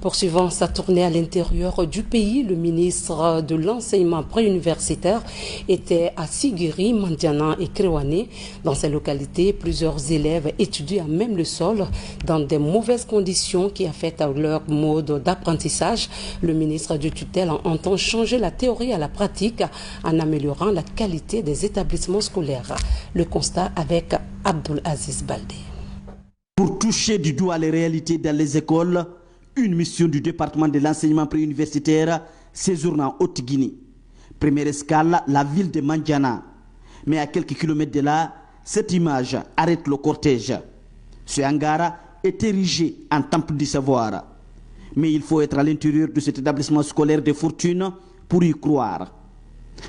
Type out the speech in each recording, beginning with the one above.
Poursuivant sa tournée à l'intérieur du pays, le ministre de l'enseignement préuniversitaire était à Sigiri, Mandiana et Kerewane. Dans ces localités, plusieurs élèves étudient à même le sol dans des mauvaises conditions qui affectent leur mode d'apprentissage. Le ministre de tutelle entend changer la théorie à la pratique en améliorant la qualité des établissements scolaires. Le constat avec Abdul Aziz Baldé. Pour toucher du doigt les réalités dans les écoles, une mission du département de l'enseignement préuniversitaire séjourne en Haute-Guinée. Première escale, la ville de Mandiana. Mais à quelques kilomètres de là, cette image arrête le cortège. Ce hangar est érigé en temple du savoir. Mais il faut être à l'intérieur de cet établissement scolaire de fortune pour y croire.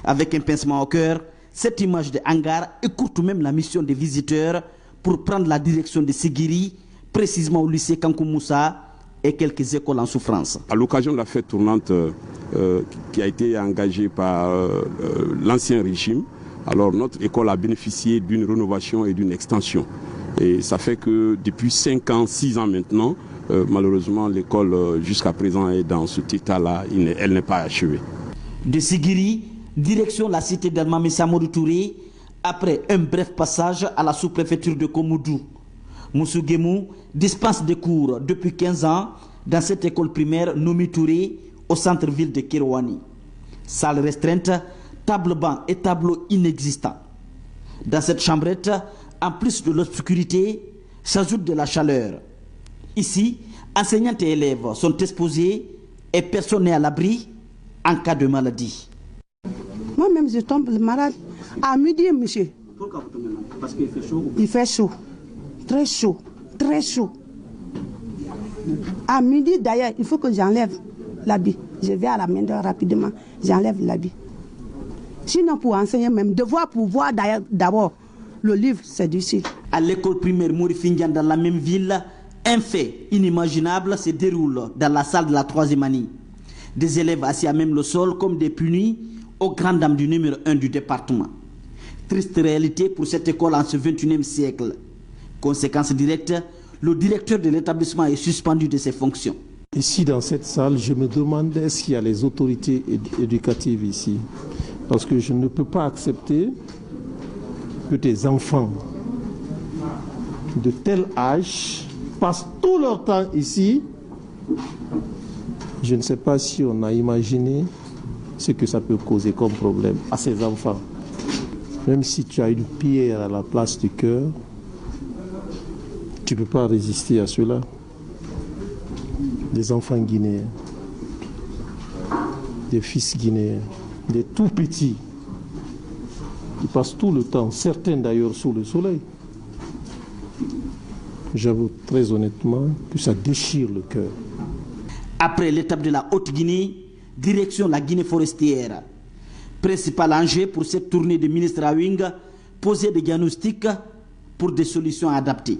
Avec un pincement au cœur, cette image de hangar écourte même la mission des visiteurs pour prendre la direction de Sigiri, précisément au lycée Kankou Moussa et quelques écoles en souffrance. À l'occasion de la fête tournante qui a été engagée par l'ancien régime, alors notre école a bénéficié d'une rénovation et d'une extension. Et ça fait que depuis 5 ans, 6 ans maintenant, malheureusement l'école jusqu'à présent est dans cet état-là, elle n'est pas achevée. De Sigiri, direction la cité d'Almami Samoudou Touré, après un bref passage à la sous-préfecture de Komoudou. Moussou Guémou dispense des cours depuis 15 ans dans cette école primaire Nomi Touré au centre-ville de Kerewane. Salle restreinte, table-banc et tableau inexistants. Dans cette chambrette, en plus de l'obscurité, s'ajoute de la chaleur. Ici, enseignantes et élèves sont exposés et personne n'est à l'abri en cas de maladie. Moi-même, je tombe malade à midi, monsieur. Pourquoi vous tombez malade? Parce qu'il fait chaud? Il fait chaud. Très chaud. Très chaud. À midi, d'ailleurs, il faut que j'enlève l'habit. Je vais à la main d'œuvre rapidement. J'enlève l'habit. Sinon, pour enseigner même, devoir pour voir d'abord le livre, c'est difficile. À l'école primaire Mourifindian dans la même ville, un fait inimaginable se déroule dans la salle de la 3e année. Des élèves assis à même le sol comme des punis aux grandes dames du numéro 1 du département. Triste réalité pour cette école en ce 21e siècle. Conséquence directe, le directeur de l'établissement est suspendu de ses fonctions. Ici, dans cette salle, je me demande est-ce qu'il y a les autorités éducatives ici. Parce que je ne peux pas accepter que des enfants de tel âge passent tout leur temps ici. Je ne sais pas si on a imaginé ce que ça peut causer comme problème à ces enfants. Même si tu as une pierre à la place du cœur, tu ne peux pas résister à cela. Des enfants guinéens, des fils guinéens, des tout petits, qui passent tout le temps, certains d'ailleurs sous le soleil. J'avoue très honnêtement que ça déchire le cœur. Après l'étape de la Haute-Guinée, direction la Guinée forestière. Principal enjeu pour cette tournée de ministre Awing, poser des diagnostics pour des solutions adaptées.